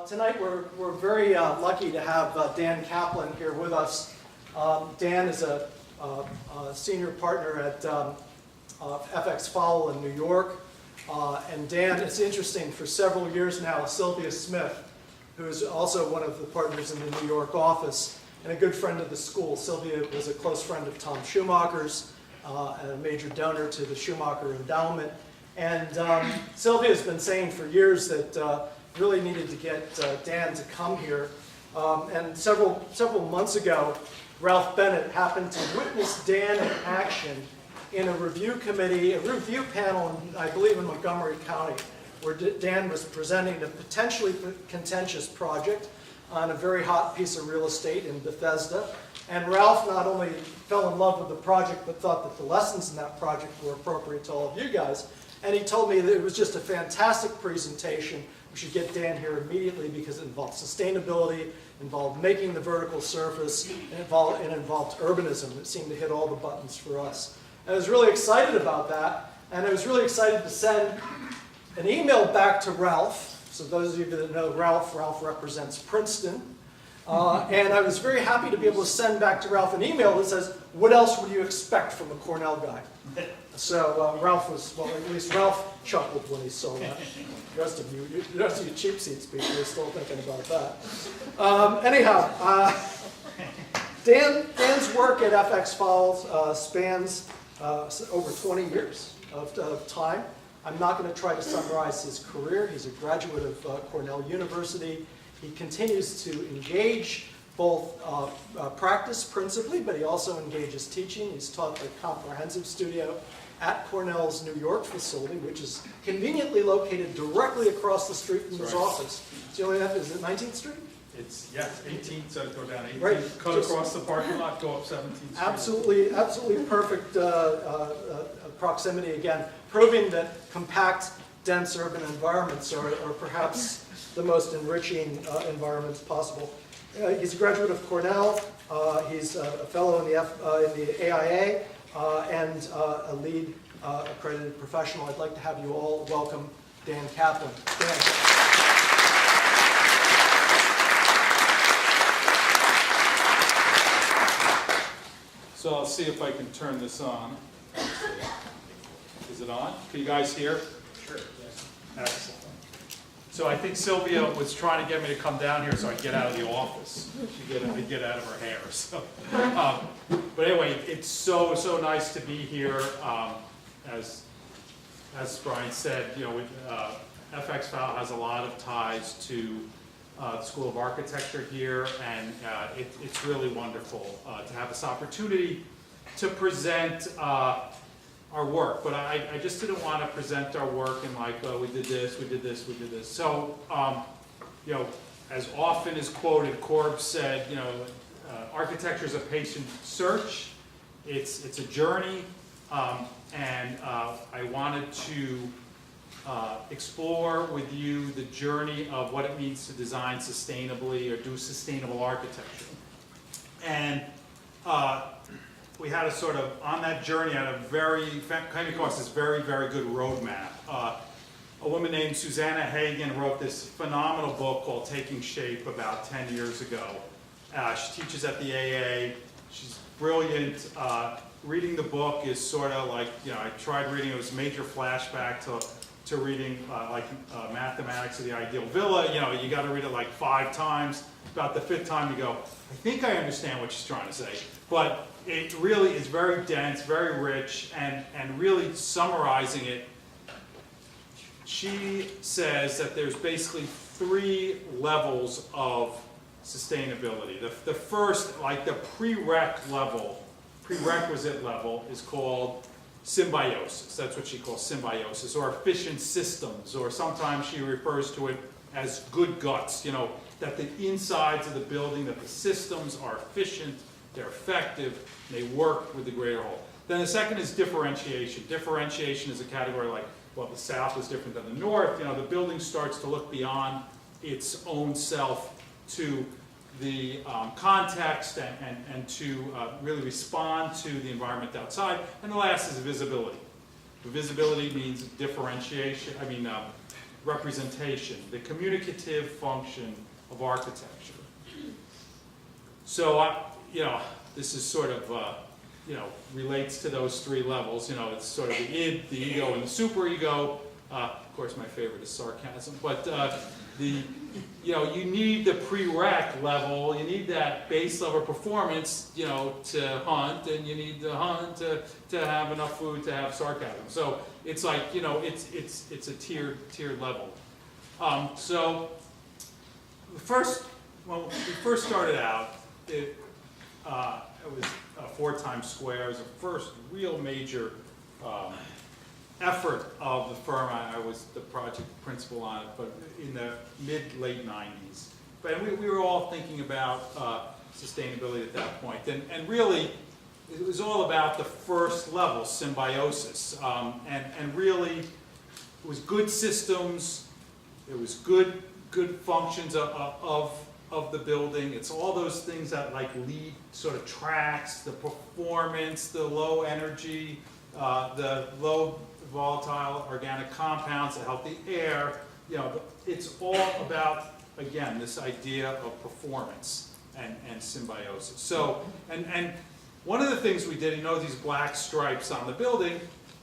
Tonight we're very lucky to have Dan Kaplan here with us. Dan is a senior partner at FX Fowle in New York. And Dan, it's interesting, for several years now, Sylvia Smith, who is also one of the partners in the New York office and a good friend of the school. Sylvia was a close friend of Tom Schumacher's and a major donor to the Schumacher Endowment. And Sylvia has been saying for years that really needed to get Dan to come here. And several months ago, Ralph Bennett happened to witness Dan in action in a review committee, a review panel, I believe in Montgomery County, where Dan was presenting a potentially contentious project on a very hot piece of real estate in Bethesda. And Ralph not only fell in love with the project, but thought that the lessons in that project were appropriate to all of you guys. And he told me that it was just a fantastic presentation. We should get Dan here immediately because it involved sustainability, involved making the vertical surface, and it involved urbanism. It seemed to hit all the buttons for us. And I was really excited about that, and I was really excited to send an email back to Ralph. So those of you that know Ralph represents Princeton. And I was very happy to be able to send back to Ralph an email that says, what else would you expect from a Cornell guy? So Ralph was, well, at least Ralph chuckled when he saw that. The rest of you cheap seats people are still thinking about that. Anyhow, Dan's work at FX Fowle spans over 20 years of time. I'm not going to try to summarize his career. He's a graduate of Cornell University. He continues to engage both practice principally, but he also engages teaching. He's taught the comprehensive studio at Cornell's New York facility, which is conveniently located directly across the street from his office. Is it 19th Street? It's, yes, 18th, so go down 18th, right. Cut just across the parking lot, go up 17th Absolutely Street. perfect proximity again, proving that compact, dense urban environments are perhaps the most enriching environments possible. He's a graduate of Cornell. He's a fellow in the AIA and a lead accredited professional. I'd like to have you all welcome Dan Kaplan. Dan. So I'll see if I can turn this on. Is it on? Can you guys hear? Sure, yes. Excellent. So I think Sylvia was trying to get me to come down here so I'd get out of the office. She'd get out of her hair. So, but anyway, it's so nice to be here. As Brian said, you know, FX Fowle has a lot of ties to the School of Architecture here, and it's really wonderful to have this opportunity to present our work. But I just didn't want to present our work in like, oh, we did this, we did this, we did this. So, you know, as often is quoted, Corb said, you know, architecture is a patient search. It's a journey, and I wanted to explore with you the journey of what it means to design sustainably or do sustainable architecture. And we had a sort of, on that journey, had a came across this very, very good roadmap. A woman named Susanna Hagen wrote this phenomenal book called Taking Shape about 10 years ago. She teaches at the AA. She's brilliant. Reading the book is sort of like, you know, I tried reading, it was a major flashback to reading Mathematics of the Ideal Villa. You know, you got to read it like 5 times. About the 5th time you go, I think I understand what she's trying to say. But it really is very dense, very rich, and really summarizing it, she says that there's basically 3 levels of sustainability. The first, like the prerequisite level is called symbiosis. That's what she calls symbiosis, or efficient systems, or sometimes she refers to it as good guts, you know, that the insides of the building, that the systems are efficient, they're effective, they work with the greater whole. Then the second is differentiation. Differentiation is a category like, well, the South is different than the North. You know, the building starts to look beyond its own self to the context and to really respond to the environment outside. And the last is visibility. Visibility means differentiation, representation, the communicative function of architecture. So, this is sort of, relates to those three levels. It's sort of the id, the ego, and the superego. Of course, my favorite is sarcasm. But you need the prereq level. You need that base level performance, to hunt, and you need the hunt to have enough food to have sarcasm. So it's like, it's a tiered level. So when we first started out, it was 4 times square. It was the first real major effort of the firm. I was the project principal on it, but in the late 90s. But we were all thinking about sustainability at that point. And really, it was all about the first level, symbiosis. And really, it was good systems, it was good functions of the building. It's all those things that lead sort of tracks, the performance, the low energy, the low volatile organic compounds that help the air. It's all about, again, this idea of performance and symbiosis. So, and one of the things we did, these black stripes on the building,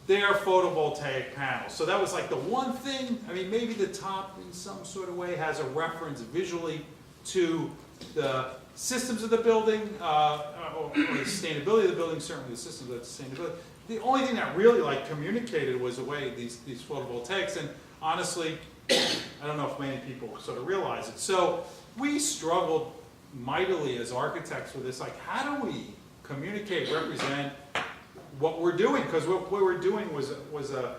they are photovoltaic panels. So that was like the one thing, maybe the top in some sort of way has a reference visually to the systems of the building, or the sustainability of the building, certainly the systems of sustainability. The only thing that really communicated was the way these photovoltaics, and honestly, I don't know if many people sort of realize it. So we struggled mightily as architects with this, how do we communicate, represent what we're doing? Because what we were doing was a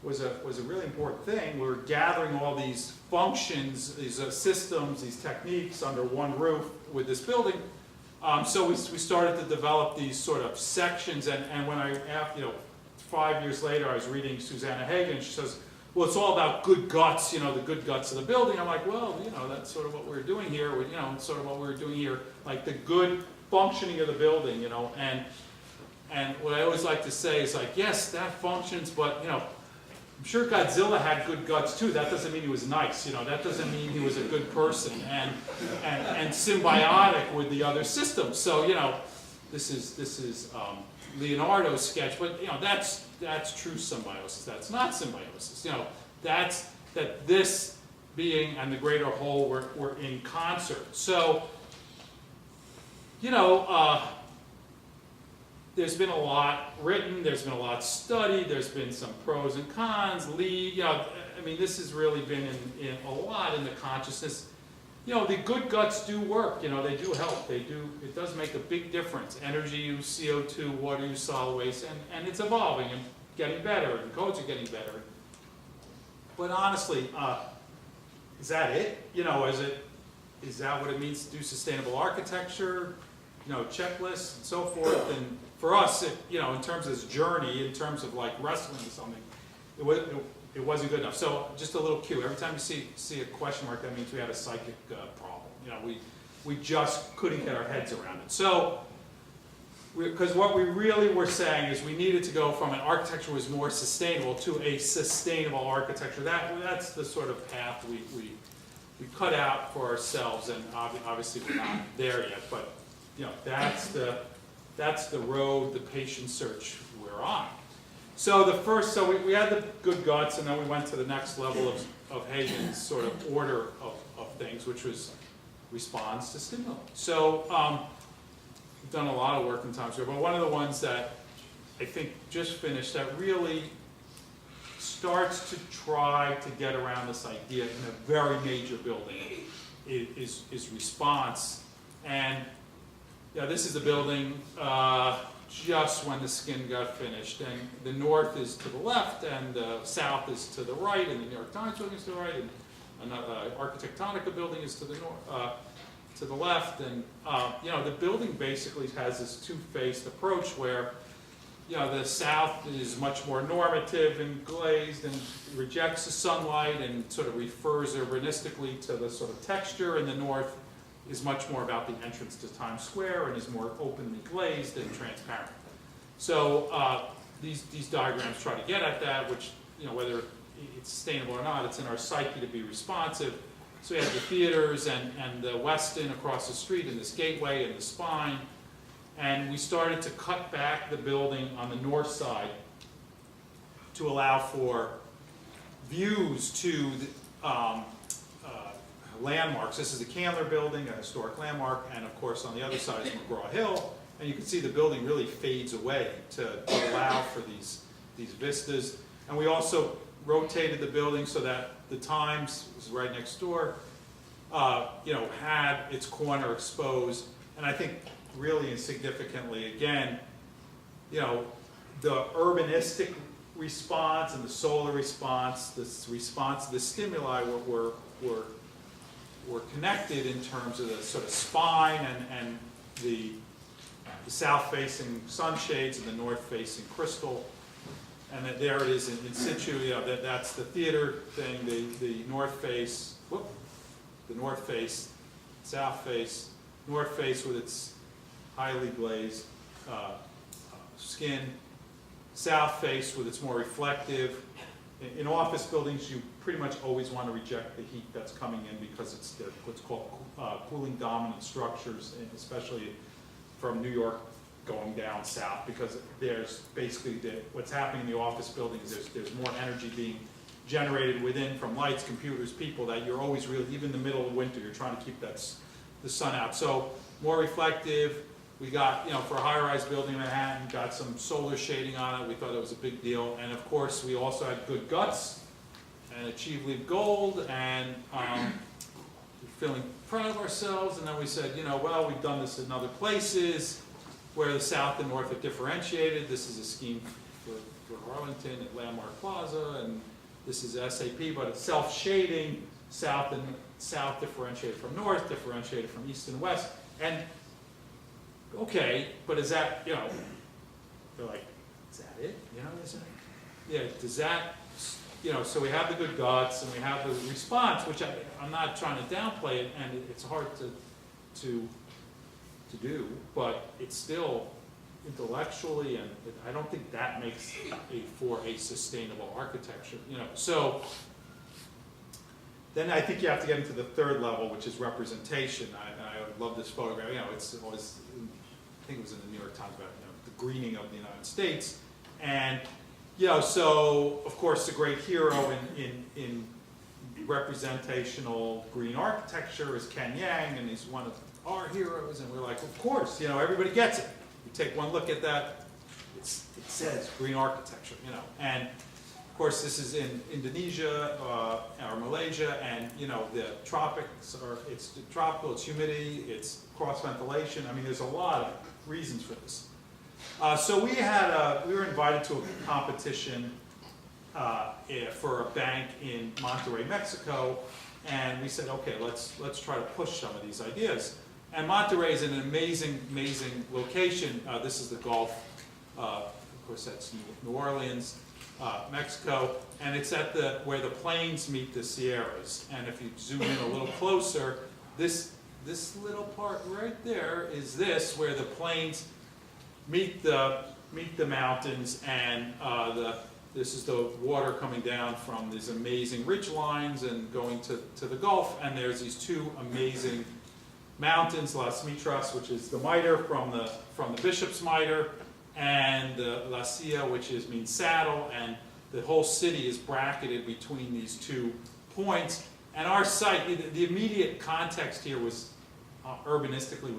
really important thing. We were gathering all these functions, these systems, these techniques under one roof with this building. So we started to develop these sort of sections, and when 5 years later, I was reading Susanna Hagen, she says, well, it's all about good guts, the good guts of the building. I'm like, well, that's sort of what we're doing here, it's sort of what we're doing here, like the good functioning of the building, and what I always like to say is yes, that functions, but, I'm sure Godzilla had good guts too. That doesn't mean he was nice, that doesn't mean he was a good person and symbiotic with the other systems. So, this is Leonardo's sketch, but that's true symbiosis. That's not symbiosis. That's that this being and the greater whole were in concert. So, there's been a lot written, there's been a lot studied, there's been some pros and cons, this has really been in a lot in the consciousness. The good guts do work, they do help, it does make a big difference. Energy use, CO2, water use, solid waste, and it's evolving and getting better, and codes are getting better. But honestly, is that it? Is that what it means to do sustainable architecture? Checklists and so forth. And for us, in terms of this journey, in terms of wrestling with something, it wasn't good enough. So just a little cue. Every time you see a question mark, that means we had a psychic problem. We just couldn't get our heads around it. So, because what we really were saying is we needed to go from an architecture was more sustainable to a sustainable architecture. That's the sort of path we cut out for ourselves, and obviously we're not there yet. But that's the road, the patient search we're on. So we had the good guts, and then we went to the next level of Hagen's sort of order of things, which was response to stimuli. So we've done a lot of work in Times Square, but one of the ones that I think just finished that really starts to try to get around this idea in a very major building is response. And this is the building just when the skin got finished. And the north is to the left, and the south is to the right, and the New York Times building is to the right, and another Architectonica building is to the left. And the building basically has this two-faced approach where the south is much more normative and glazed and rejects the sunlight and sort of refers urbanistically to the sort of texture, and the north is much more about the entrance to Times Square and is more openly glazed and transparent. So these diagrams try to get at that, which, whether it's sustainable or not. It's in our psyche to be responsive. So we had the theaters and the Westin across the street and this gateway and the spine. And we started to cut back the building on the north side to allow for views to the, landmarks. This is the Candler Building, a historic landmark, and of course on the other side is McGraw Hill. And you can see the building really fades away to allow for these vistas. And we also rotated the building so that the Times, which is right next door, had its corner exposed. And I think really and significantly, again, the urbanistic response and the solar response, this response to the stimuli were connected in terms of the sort of spine and the south-facing sunshades and the north-facing crystal. And that there it is in situ, that's the theater thing, the north face, the north face, south face, north face with its highly glazed skin, south face with its more reflective. In office buildings, you pretty much always want to reject the heat that's coming in because it's what's called cooling dominant structures, and especially from New York going down south, because there's basically what's happening in the office buildings, there's more energy being generated within from lights, computers, people, that you're always really, even in the middle of winter, you're trying to keep the sun out. So more reflective. We got, for a high-rise building in Manhattan, got some solar shading on it. We thought it was a big deal. And of course, we also had good guts and achieved LEED Gold, and we're feeling proud of ourselves. And then we said, well, we've done this in other places where the South and North are differentiated. This is a scheme for Arlington at Landmark Plaza, and this is SAP, but it's self-shading, South differentiated from North, differentiated from East and West. And okay, but is that, they're like, is that it? Does that, so we have the good guts and we have the response, which I'm not trying to downplay it, and it's hard to do, but it's still intellectually, and I don't think that makes for a sustainable architecture, So then I think you have to get into the third level, which is representation. I love this photograph. It's always, I think it was in the New York Times about the greening of the United States, and so of course the great hero in representational green architecture is Ken Yang, and he's one of our heroes, and we're like, of course, everybody gets it. You take one look at that, it says green architecture, and of course this is in Indonesia or Malaysia, and the tropics it's tropical, it's humidity, it's cross ventilation. I mean, there's a lot of reasons for this. So we were invited to a competition for a bank in Monterrey, Mexico, and we said, okay, let's try to push some of these ideas. And Monterrey is an amazing, amazing location. This is the Gulf. Of course, that's New Orleans, Mexico, and it's at where the plains meet the Sierras. And if you zoom in a little closer, this little part right there is where the plains meet the mountains, and this is the water coming down from these amazing ridge lines and going to the Gulf. And there's these two amazing mountains, Las Mitras, which is the mitre from the bishop's mitre, and La Silla, which means saddle, and the whole city is bracketed between these 2 points. And our site, the immediate context here was urbanistically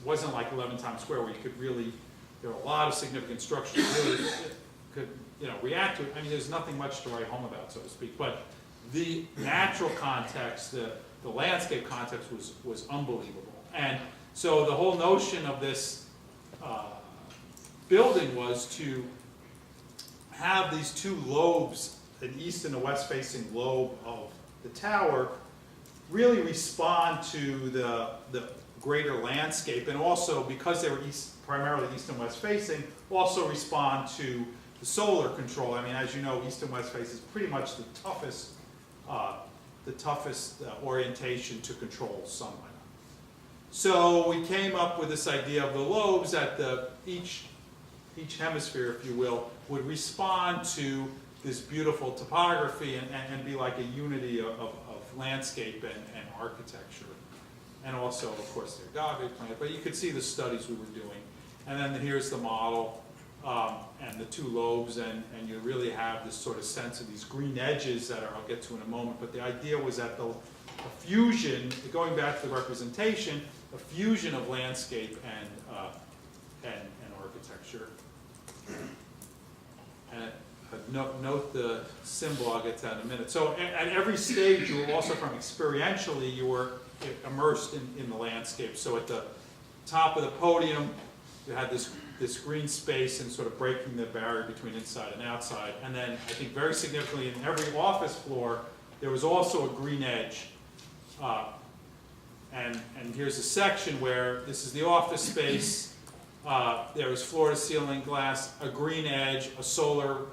wasn't like 11 Times Square, where you could really, there were a lot of significant structures you really could react to it. I mean, there's nothing much to write home about, so to speak, but the natural context, the landscape context was unbelievable. And so the whole notion of this building was to have these 2 lobes, an east and a west facing lobe of the tower, really respond to the greater landscape, and also, because they were primarily east and west facing, also respond to the solar control. I mean, as you know, east and west face is pretty much the toughest orientation to control sunlight. So we came up with this idea of the lobes at each hemisphere, if you will, would respond to this beautiful topography and be like a unity of landscape and architecture. And also, of course, the agave plant, but you could see the studies we were doing. And then here's the model, and the two lobes, and you really have this sort of sense of these green edges that I'll get to in a moment. But the idea was that a fusion, going back to the representation, a fusion of landscape and architecture. And note the symbol, I'll get to that in a minute. So at every stage, you were also, from experientially, you were immersed in the landscape. So at the top of the podium, you had this green space and sort of breaking the barrier between inside and outside. And then I think very significantly in every office floor, there was also a green edge. And here's a section where this is the office space. There was floor-to-ceiling glass, a green edge, a solar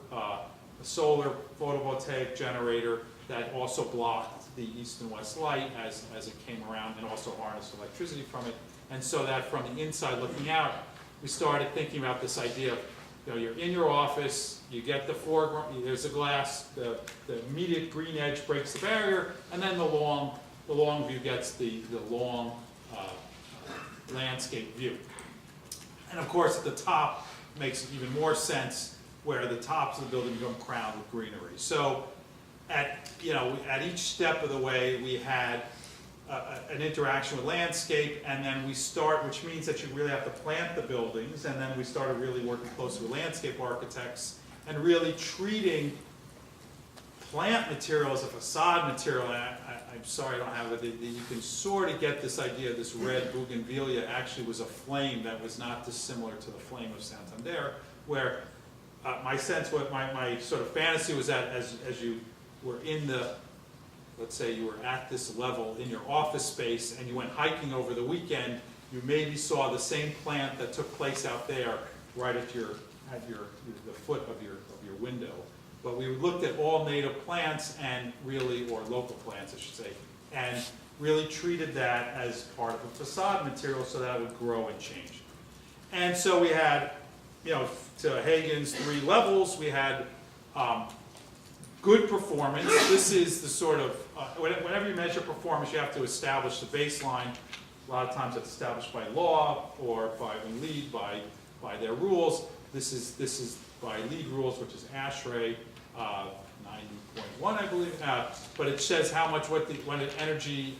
photovoltaic generator that also blocked the east and west light as it came around, and also harnessed electricity from it. And so that from the inside looking out, we started thinking about this idea of, you're in your office, you get the foreground, there's a glass, the immediate green edge breaks the barrier, and then the long view gets the long landscape view. And of course, at the top makes even more sense, where the tops of the building become crowned with greenery. So at each step of the way, we had an interaction with landscape, and then we start, which means that you really have to plant the buildings, and then we started really working closely with landscape architects and really treating plant material as a facade material. And I'm sorry I don't have it. You can sort of get this idea, this red bougainvillea actually was a flame that was not dissimilar to the flame of Santander, where my sense, my sort of fantasy was that as you were in the, let's say you were at this level in your office space and you went hiking over the weekend, you maybe saw the same plant that took place out there right at the foot of your window. But we looked at all native plants and really, or local plants I should say, and really treated that as part of a facade material so that it would grow and change. And so we had, to Hagen's 3 levels, we had good performance. This is the sort of, whenever you measure performance, you have to establish the baseline. A lot of times it's established by law or by LEED, by their rules. This is by LEED rules, which is ASHRAE 90.1, I believe. But it says how much, what the energy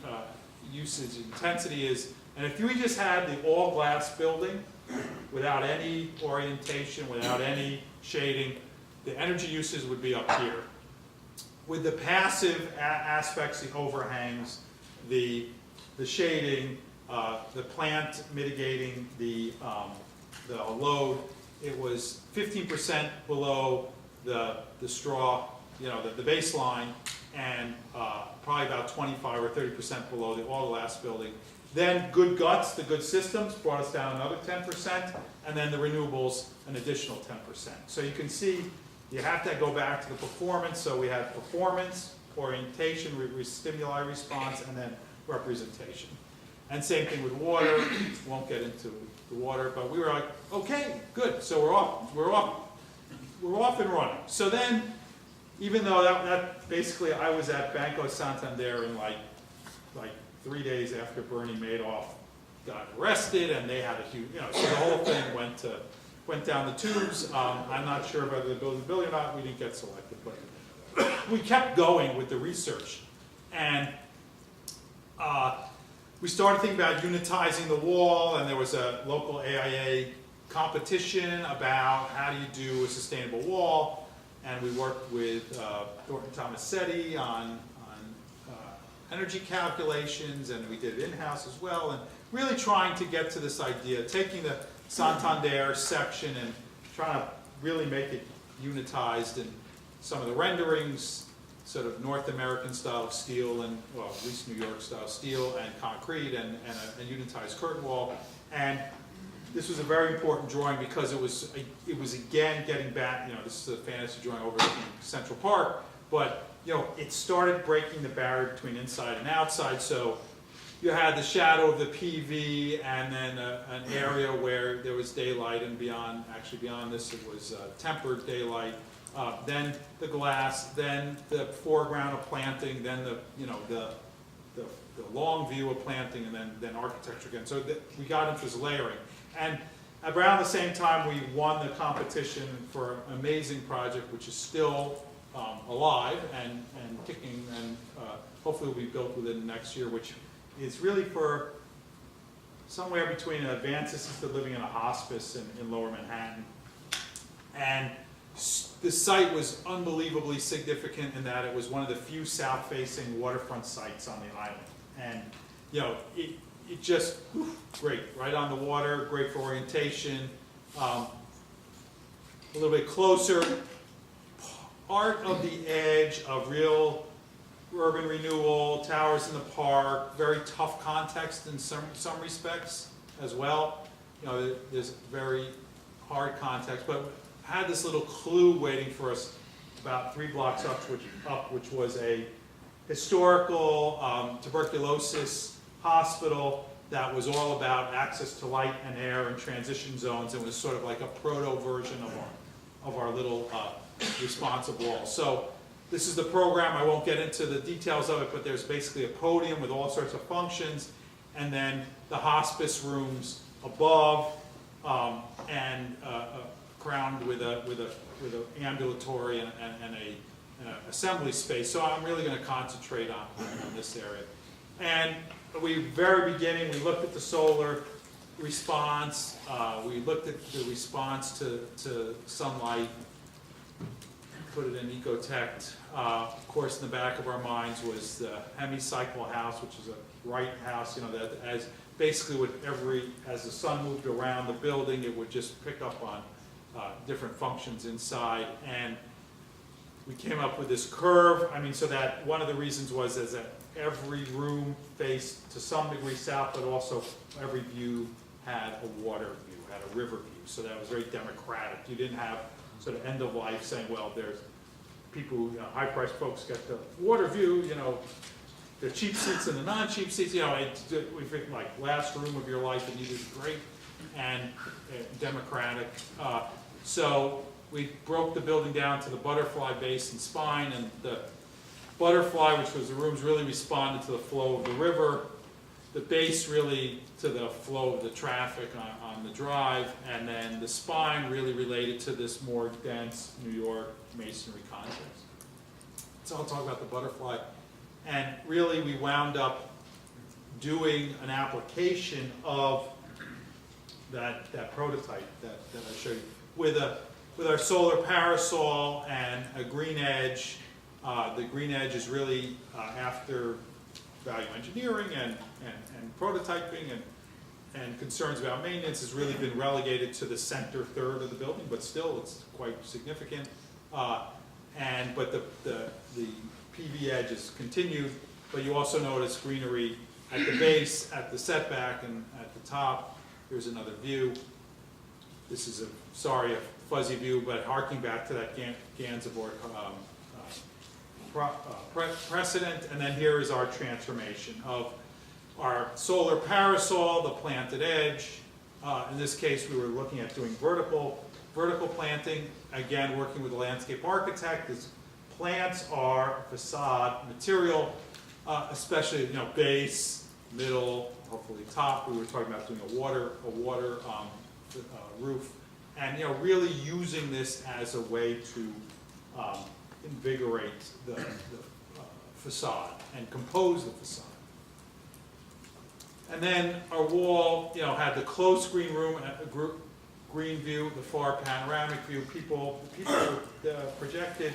usage intensity is. And if we just had the all-glass building without any orientation, without any shading, the energy usage would be up here. With the passive aspects, the overhangs, the shading, the plant mitigating the load, it was 15% below the straw, the baseline, and probably about 25 or 30% below the all-glass building. Then good guts, the good systems, brought us down another 10%, and then the renewables, an additional 10%. So you can see you have to go back to the performance. So we had performance, orientation, stimuli response, and then representation. And same thing with water. Won't get into the water, but we were like, okay, good. So we're off and running. So then, even though that basically I was at Banco Santander in like 3 days after Bernie Madoff got arrested, and they had a huge, so the whole thing went down the tubes. I'm not sure whether they built the building or not. We didn't get selected, but we kept going with the research, and we started thinking about unitizing the wall, and there was a local AIA competition about how do you do a sustainable wall, and we worked with Thornton Tomasetti on energy calculations, and we did it in-house as well, and really trying to get to this idea, taking the Santander section and trying to really make it unitized, and some of the renderings, sort of North American style steel, and well, at least New York style steel and concrete, and a unitized curtain wall. And this was a very important drawing because it was again getting back, this is a fantasy drawing overlooking Central Park, but it started breaking the barrier between inside and outside. So you had the shadow of the PV, and then an area where there was daylight, and beyond this it was tempered daylight. then the glass, then the foreground of planting, then the long view of planting, and then architecture again. So we got into this layering. And around the same time, we won the competition for an amazing project, which is still alive and kicking, and hopefully will be built within the next year, which is really for somewhere between an advanced assisted living and a hospice in Lower Manhattan. And the site was unbelievably significant in that it was one of the few south-facing waterfront sites on the island. And, it just, great, right on the water, great for orientation, a little bit closer, part of the edge of real urban renewal, towers in the park, very tough context in some respects as well. There's very hard context, but had this little clue waiting for us about 3 blocks up, which was a historical tuberculosis hospital that was all about access to light and air and transition zones. It was sort of like a proto version of our little responsive wall. So this is the program. I won't get into the details of it, but there's basically a podium with all sorts of functions, and then the hospice rooms above, and crowned with a ambulatory and an assembly space. So I'm really going to concentrate on this area. And very beginning, we looked at the solar response. We looked at the response to sunlight. Put it in Ecotect. Of course, in the back of our minds was the hemicycle house, which is a right house. That as basically as the sun moved around the building, it would just pick up on different functions inside. And we came up with this curve. So that one of the reasons was that every room faced to some degree south, but also every view had a water view, had a river view. So that was very democratic. You didn't have sort of end of life saying, well, there's people, high-priced folks get the water view, the cheap seats and the non-cheap seats. We think like last room of your life, and you did great and democratic. So we broke the building down to the butterfly base and spine, and the butterfly, which was the rooms, really responded to the flow of the river. The base really to the flow of the traffic on the drive, and then the spine really related to this more dense New York masonry context. So I'll talk about the butterfly. And really we wound up doing an application of that prototype that I showed you with our solar parasol and a green edge. The green edge is really after value engineering and prototyping and concerns about maintenance has really been relegated to the center third of the building, but still it's quite significant. But the PV edge is continued, but you also notice greenery at the base, at the setback, and at the top. Here's another view. This is a fuzzy view, but harking back to that Gansevoort precedent. And then here is our transformation of our solar parasol, the planted edge. In this case, we were looking at doing vertical planting. Again, working with a landscape architect. These plants are facade material, especially base, middle, hopefully top. We were talking about doing a water roof, and really using this as a way to invigorate the facade and compose the facade. And then our wall, had the close green room, green view, the far panoramic view. People projected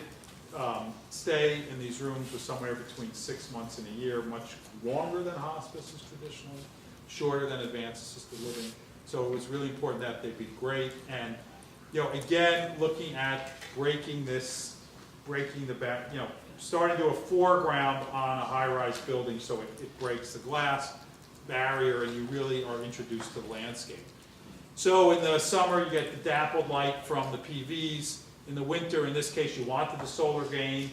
stay in these rooms was somewhere between 6 months and a year, much longer than hospice is traditionally, shorter than advanced assisted living. So it was really important that they be great. And again, looking at breaking the back, starting to a foreground on a high-rise building so it breaks the glass barrier and you really are introduced to the landscape. So in the summer, you get the dappled light from the PVs. In the winter, in this case, you wanted the solar gain,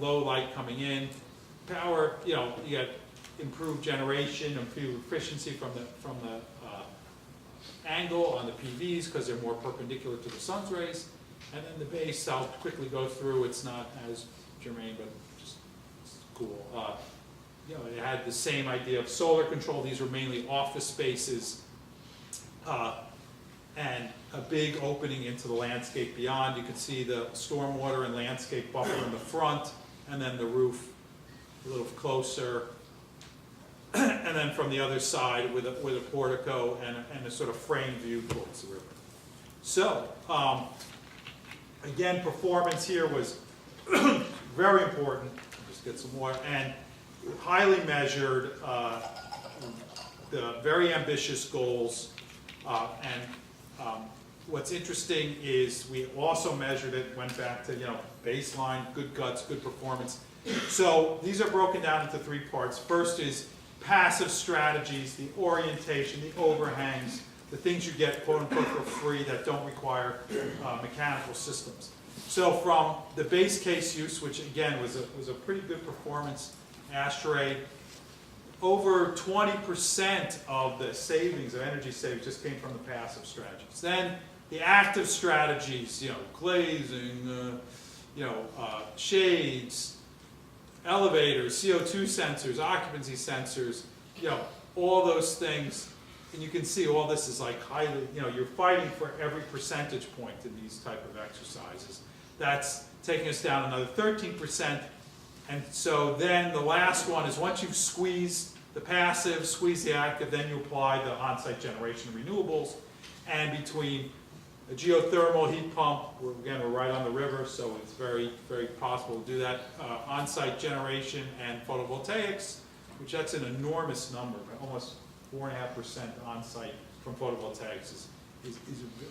low light coming in. Power, you get improved generation and fuel efficiency from the angle on the PVs because they're more perpendicular to the sun's rays. And then the base, I'll quickly go through, it's not as germane, but just it's cool. You know, it had the same idea of solar control. These were mainly office spaces, and a big opening into the landscape beyond. You can see the stormwater and landscape buffer in the front, and then the roof a little closer. And then from the other side with a portico and a sort of framed view towards the river. So, again, performance here was very important. Just get some more. And highly measured, the very ambitious goals. What's interesting is we also measured it, went back to, you know, baseline, good guts, good performance. So these are broken down into 3 parts. First is passive strategies, the orientation, the overhangs, the things you get, quote unquote, for free that don't require mechanical systems. So from the base case use, which again was a pretty good performance asteroid, over 20% of the savings, of energy savings, just came from the passive strategies. Then the active strategies, you know, glazing, shades, elevators, CO2 sensors, occupancy sensors, you know, all those things. And you can see all this is like highly, you know, you're fighting for every percentage point in these type of exercises. That's taking us down another 13%. And so then the last one is once you've squeezed the passive, squeeze the active, then you apply the on-site generation of renewables. And between a geothermal heat pump, we're right on the river, so it's very, very possible to do that. On-site generation and photovoltaics, which that's an enormous number, almost 4.5% on-site from photovoltaics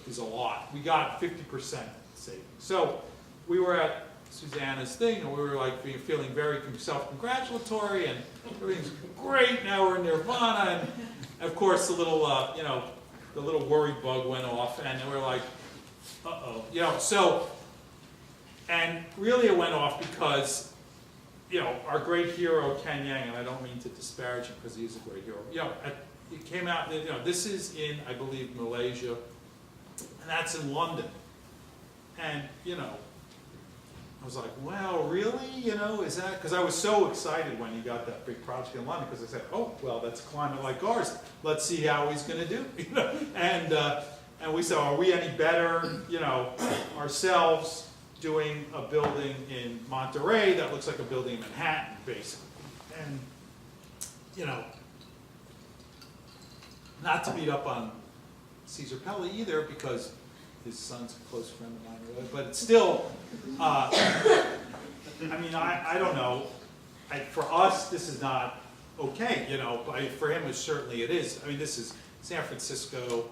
is a lot. We got 50% savings. So we were at Susanna's thing, and we were like feeling very self-congratulatory, and everything's great. Now we're in nirvana, and of course the little, the little worry bug went off, and we're like, uh-oh, you know. So, and really it went off because, you know, our great hero Ken Yang, and I don't mean to disparage him because he's a great hero. You know, it came out. You know, this is in, I believe, Malaysia, and that's in London, and you know. I was like, wow, really? You know, is that? Because I was so excited when he got that big project in London, because I said, oh, well, that's climate like ours. Let's see how he's going to do. You know? And we said, are we any better, you know, ourselves doing a building in Monterey that looks like a building in Manhattan, basically? And, you know, not to beat up on Caesar Pelli either, because his son's a close friend of mine, but it's still, I mean, I don't know. For us, this is not okay, you know, but for him, certainly it is. I mean, this is San Francisco,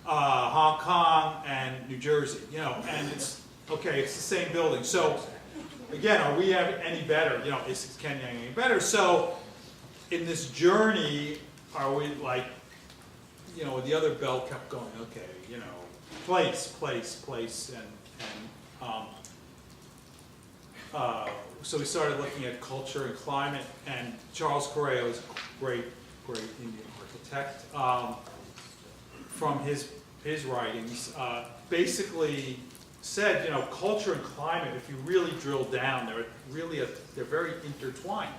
Hong Kong, and New Jersey, you know, and it's, okay, it's the same building. So, again, are we any better? You know, is Ken Yang any better? So, in this journey, are we like, you know, the other bell kept going, okay, you know, place, so we started looking at culture and climate, and Charles Correa is a great Indian architect. From his writings, basically said, you know, culture and climate, if you really drill down, they're very intertwined.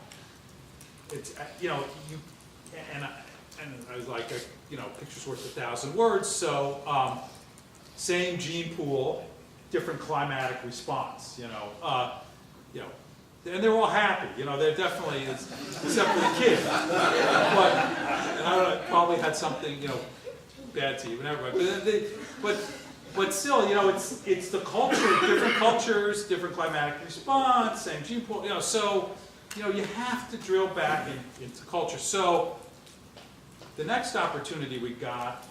It's, you know, and I was like, you know, picture's worth 1,000 words, so same gene pool, different climatic response, you know, and they're all happy, you know, they're definitely, except for the kid, and I don't know, probably had something, you know, bad to you, whatever, but still, you know, it's the culture, different cultures, different climatic response, same gene pool, you know, so, you know, you have to drill back into culture. So the next opportunity we got,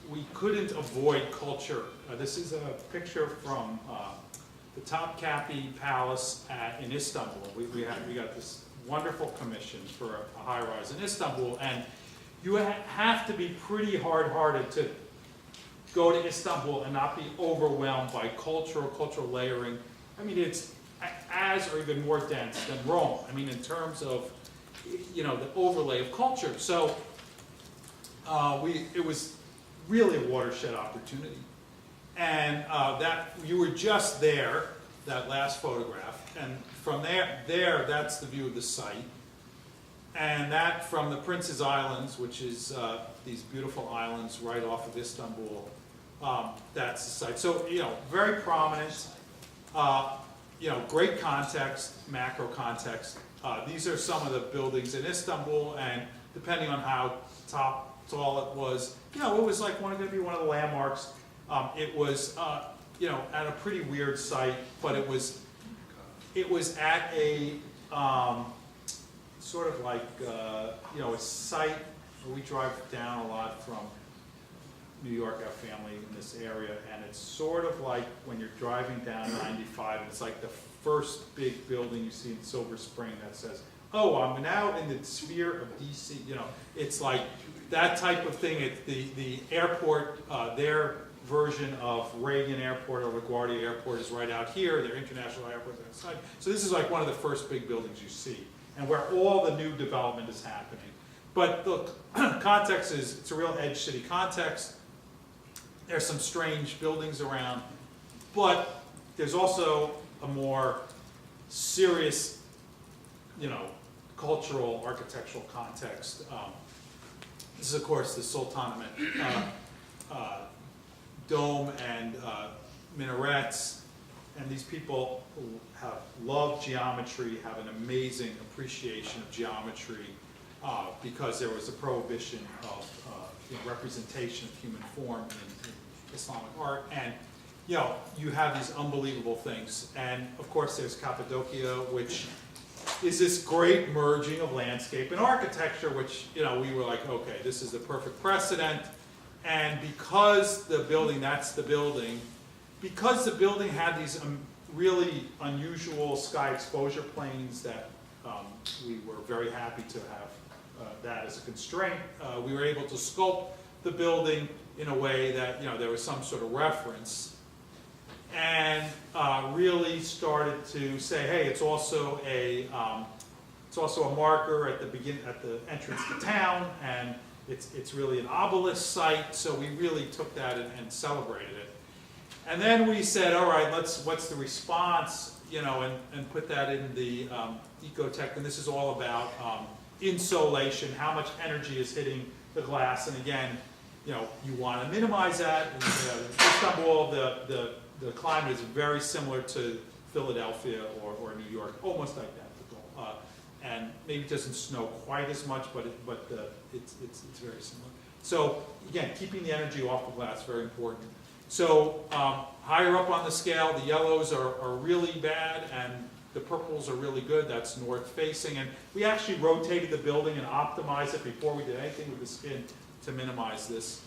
we couldn't avoid culture. This is a picture from the Topkapi Palace in Istanbul. We got this wonderful commission for a high-rise in Istanbul, and you have to be pretty hard-hearted to go to Istanbul and not be overwhelmed by cultural layering. I mean, it's as or even more dense than Rome. I mean, in terms of, you know, the overlay of culture. So it was really a watershed opportunity. And that you were just there, that last photograph, and from there, that's the view of the site. And that from the Prince's Islands, which is these beautiful islands right off of Istanbul, that's the site. So, very prominent, great context, macro context. These are some of the buildings in Istanbul, and depending on how tall it was, it was like going to be one of the landmarks. It was, at a pretty weird site, but it was at a sort of like, a site where we drive down a lot from New York, our family in this area, and it's sort of like when you're driving down 95, it's like the first big building you see in Silver Spring that says, oh, I'm now in the sphere of DC, it's like that type of thing. The airport, their version of Reagan Airport or LaGuardia Airport is right out here, their international airport is outside. So this is like one of the first big buildings you see, and where all the new development is happening. But look, context is, it's a real edge city context. There's some strange buildings around, but there's also a more serious, cultural, architectural context. This is, of course, the Sultanate dome and minarets, and these people who have loved geometry have an amazing appreciation of geometry because there was a prohibition of representation of human form in Islamic art, and you have these unbelievable things. And of course there's Cappadocia, which is this great merging of landscape and architecture, which we were like, okay, this is the perfect precedent. And because the building, that's the building, because the building had these really unusual sky exposure planes that we were very happy to have that as a constraint, we were able to sculpt the building in a way that there was some sort of reference, and really started to say, hey, it's also a marker at the entrance to town, and it's really an obelisk site. So we really took that and celebrated it. And then we said, all right, what's the response, and put that in the ecotech. And this is all about insolation, how much energy is hitting the glass. And again, you want to minimize that. In Istanbul, the climate is very similar to Philadelphia or New York, almost identical. And maybe it doesn't snow quite as much, but it's very similar. So again, keeping the energy off the glass, very important. So higher up on the scale, the yellows are really bad, and the purples are really good. That's north facing. And we actually rotated the building and optimized it before we did anything with the skin to minimize this.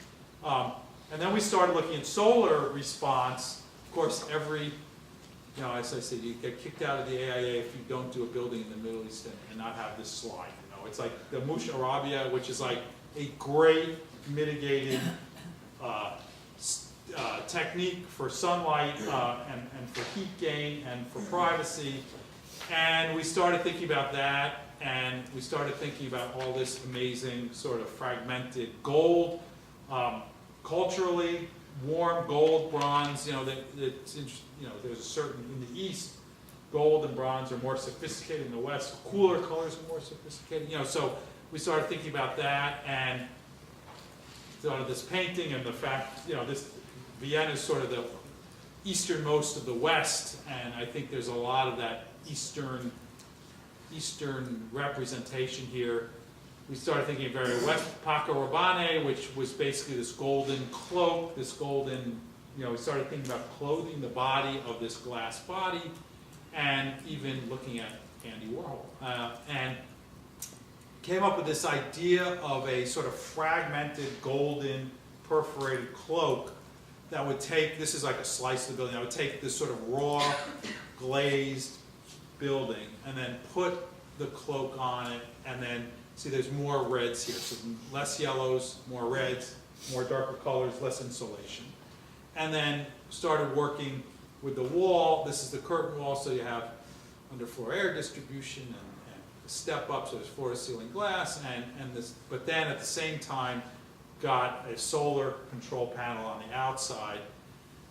And then we started looking at solar response. Of course, as I said, you get kicked out of the AIA if you don't do a building in the Middle East and not have this slide. It's like the Mush Arabia, which is like a great mitigated technique for sunlight and for heat gain and for privacy. And we started thinking about that, and we started thinking about all this amazing sort of fragmented gold, culturally warm gold, bronze. There's a certain, in the East, gold and bronze are more sophisticated. In the West, cooler colors are more sophisticated. So we started thinking about that, and thought of this painting and the fact, this Vienna is sort of the easternmost of the West, and I think there's a lot of that Eastern representation here. We started thinking very West Paco Rabanne, which was basically this golden cloak, this golden, we started thinking about clothing the body of this glass body, and even looking at Andy Warhol. And came up with this idea of a sort of fragmented golden perforated cloak that would take, this is like a slice of the building, that would take this sort of raw glazed building and then put the cloak on it, and then see there's more reds here, so less yellows, more reds, more darker colors, less insulation. And then started working with the wall. This is the curtain wall, so you have underfloor air distribution and a step up, so there's floor to ceiling glass, and this, but then at the same time got a solar control panel on the outside.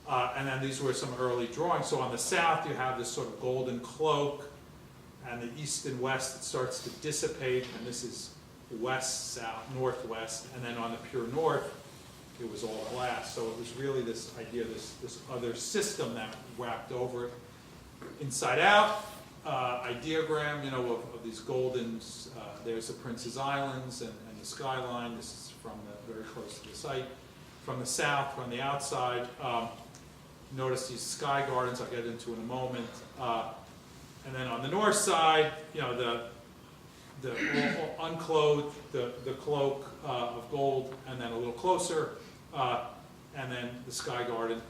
And then these were some early drawings. So on the south, you have this sort of golden cloak, and the east and west, it starts to dissipate, and this is west, south, northwest, and then on the pure north, it was all glass. So it was really this idea, this other system that wrapped over it. Inside out, ideogram, you know, of these golden, there's the Prince's Islands and the skyline. This is from very close to the site. From the south, from the outside, notice these sky gardens I'll get into in a moment. And then on the north side, you know, the unclothed, the cloak of gold, and then a little closer, and then the sky garden.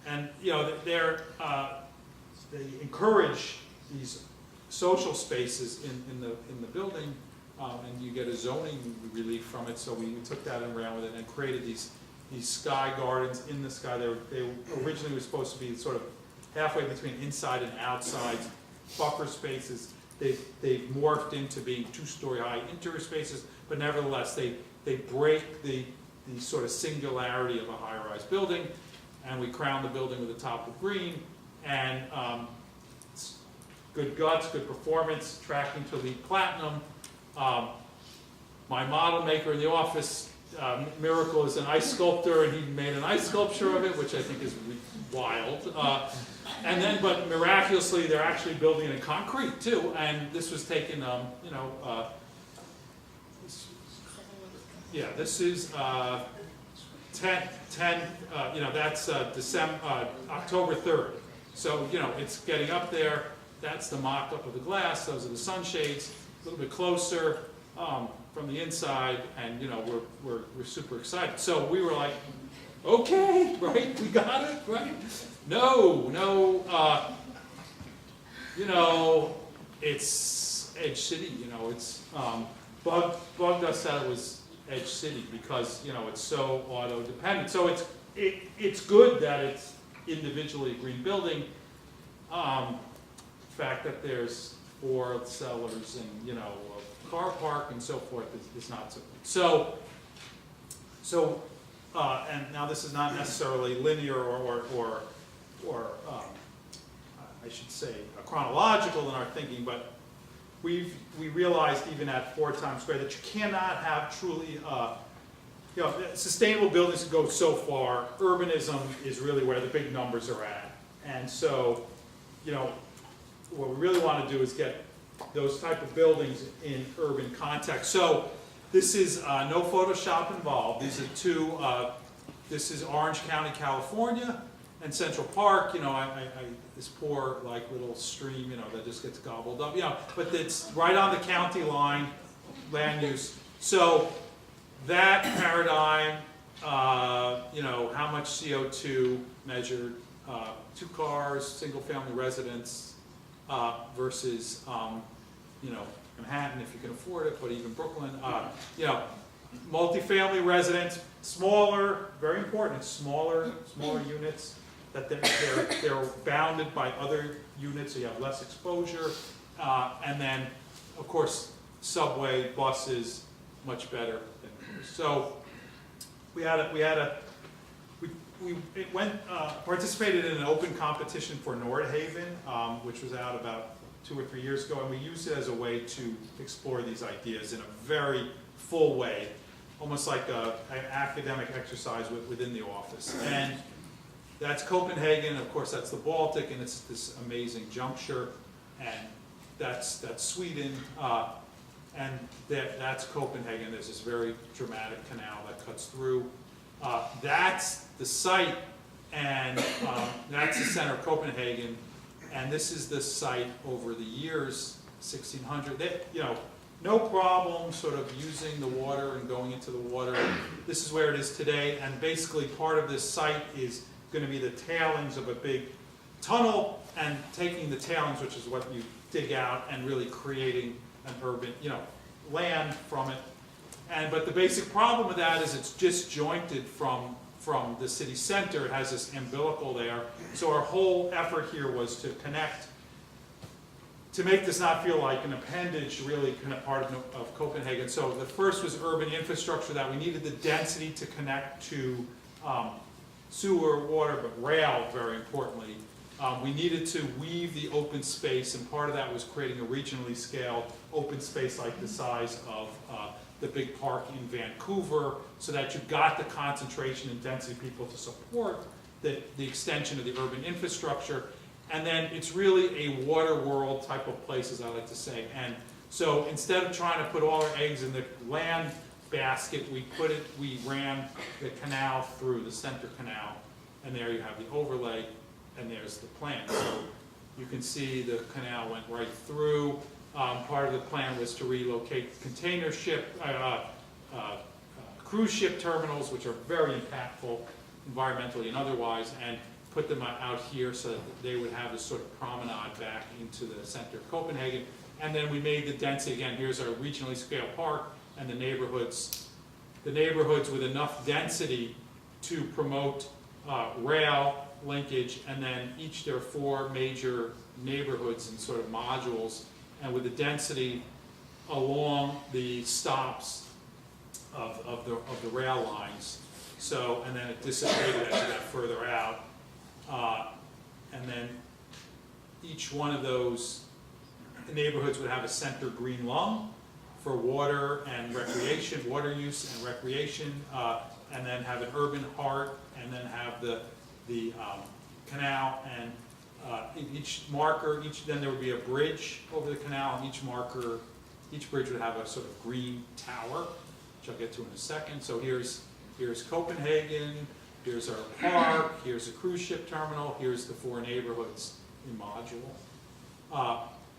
And, you know, they encourage these social spaces in the building, and you get a zoning relief from it. So we took that and ran with it and created these sky gardens in the sky. They originally were supposed to be sort of halfway between inside and outside buffer spaces. They've morphed into being 2-story high interior spaces, but nevertheless they break the sort of singularity of a high-rise building, and we crown the building with a top of green, and good guts, good performance, tracking to LEED Platinum. My model maker in the office, Miracle, is an ice sculptor, and he made an ice sculpture of it, which I think is wild. And then, but miraculously, they're actually building it in concrete too. And this was taken, you know, yeah, this is 10, you know, that's October 3rd. So, you know, it's getting up there. That's the mock-up of the glass. Those are the sunshades. A little bit closer from the inside, and you know, we're super excited. So we were like, okay, right, we got it, right? No, you know, it's Edge City. You know, it's bugged us that it was Edge City because you know it's so auto dependent. So it's good that it's individually a green building. The fact that there's 4 cellars and you know a car park and so forth is not so good. So and now this is not necessarily linear or I should say chronological in our thinking, but we realized even at 4 Times Square that you cannot have truly you know, sustainable buildings go so far. Urbanism is really where the big numbers are at, and so you know what we really want to do is get those type of buildings in urban context. So this is no Photoshop involved. These are 2. This is Orange County, California, and Central Park. You know, this poor like little stream, you know, that just gets gobbled up. You know, but it's right on the county line, land use. So that paradigm, you know, how much CO2 measured, 2 cars, single-family residence versus, you know, Manhattan if you can afford it, but even Brooklyn, you know, multifamily residence, smaller, very important, smaller units, that they're bounded by other units, so you have less exposure, and then, of course, subway, buses, much better. So we participated in an open competition for Nordhaven, which was out about 2 or 3 years ago, and we used it as a way to explore these ideas in a very full way, almost like an academic exercise within the office. And that's Copenhagen, of course that's the Baltic, and it's this amazing juncture, and that's Sweden, and that's Copenhagen. There's this very dramatic canal that cuts through. That's the site, and that's the center of Copenhagen, and this is the site over the years, 1600. You know, no problem sort of using the water and going into the water. This is where it is today, and basically part of this site is going to be the tailings of a big tunnel, and taking the tailings, which is what you dig out, and really creating an urban, you know, land from it. But the basic problem with that is it's disjointed from the city center. It has this umbilical there. So our whole effort here was to connect, to make this not feel like an appendage, really kind of part of Copenhagen. So the first was urban infrastructure, that we needed the density to connect to sewer, water, but rail, very importantly. We needed to weave the open space, and part of that was creating a regionally scaled open space like the size of the big park in Vancouver, so that you got the concentration and density of people to support the extension of the urban infrastructure. And then it's really a water world type of place, as I like to say. And so instead of trying to put all our eggs in the land basket, we ran the canal through, the center canal, and there you have the overlay, and there's the plan. So you can see the canal went right through. Part of the plan was to relocate container ship, cruise ship terminals, which are very impactful environmentally and otherwise, and put them out here so that they would have this sort of promenade back into the center of Copenhagen. And then we made the density, again, here's our regionally scaled park, and the neighborhoods with enough density to promote rail linkage, and then there are 4 major neighborhoods and sort of modules, and with the density along the stops of the rail lines. So, and then it dissipated as you got further out. And then each one of those neighborhoods would have a center green lung for water and recreation, water use and recreation, and then have an urban heart, and then have the canal, and each marker, then there would be a bridge over the canal, and each bridge would have a sort of green tower, which I'll get to in a second. So here's Copenhagen, here's our park, here's a cruise ship terminal, here's the 4 neighborhoods in module.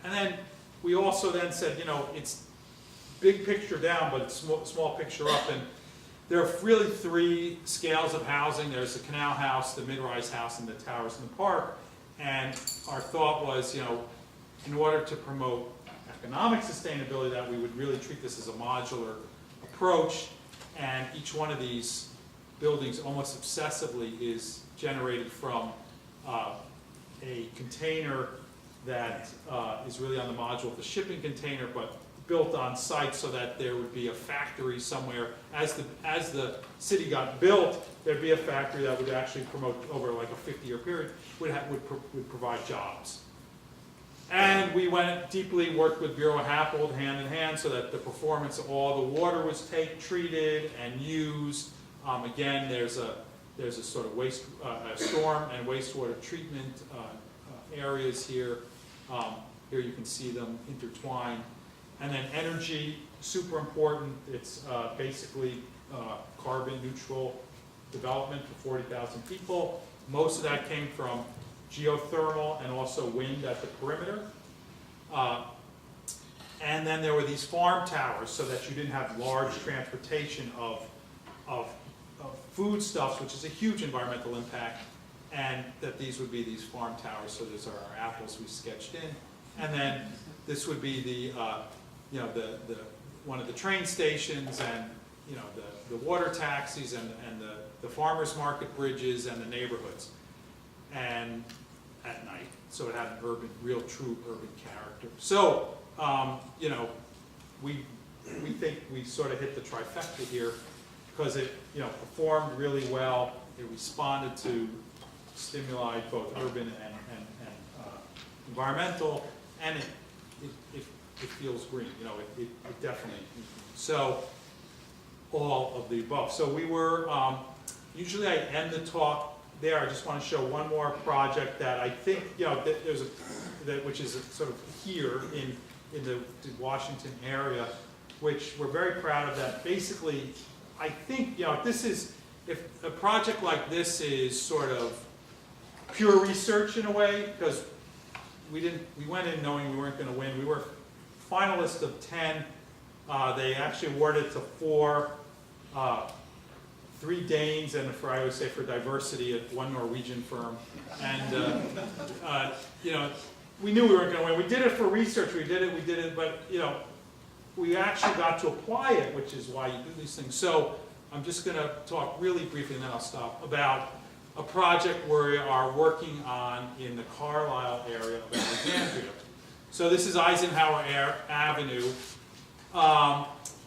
And then we also then said, it's big picture down, but it's small picture up. And there are really 3 scales of housing. There's the canal house, the mid-rise house, and the towers in the park. And our thought was, in order to promote economic sustainability, that we would really treat this as a modular approach. And each one of these buildings almost obsessively is generated from a container that is really on the module of the shipping container, but built on site so that there would be a factory somewhere. As the city got built, there'd be a factory that would actually promote, over like a 50-year period, would provide jobs. And we went deeply, worked with Bureau Happold hand in hand so that the performance of all the water was treated and used. Again, there's a sort of storm and wastewater treatment areas here. Here you can see them intertwined. And then energy, super important. It's basically carbon neutral development for 40,000 people. Most of that came from geothermal and also wind at the perimeter. And then there were these farm towers so that you didn't have large transportation of foodstuffs, which is a huge environmental impact, and that these would be these farm towers. So these are our apples we sketched in. And then this would be the one of the train stations, and the water taxis, and the farmers market bridges, and the neighborhoods, and at night. So it had an real true urban character. So we think we sort of hit the trifecta here, because it performed really well. It responded to stimuli, both urban and environmental, and it feels green. It definitely. So all of the above. So we were usually I end the talk there. I just want to show one more project that I think which is sort of here in the Washington area, which we're very proud of. That basically, I think if a project like this is sort of pure research in a way, because we went in knowing we weren't going to win. We were finalists of 10. They actually awarded it to 4, 3 Danes, and I always say for diversity, at 1 Norwegian firm. And we knew we weren't going to win. We did it for research. We did it, but we actually got to apply it, which is why you do these things. So I'm just going to talk really briefly, and then I'll stop, about a project we are working on in the Carlisle area of Alexandria. So this is Eisenhower Avenue.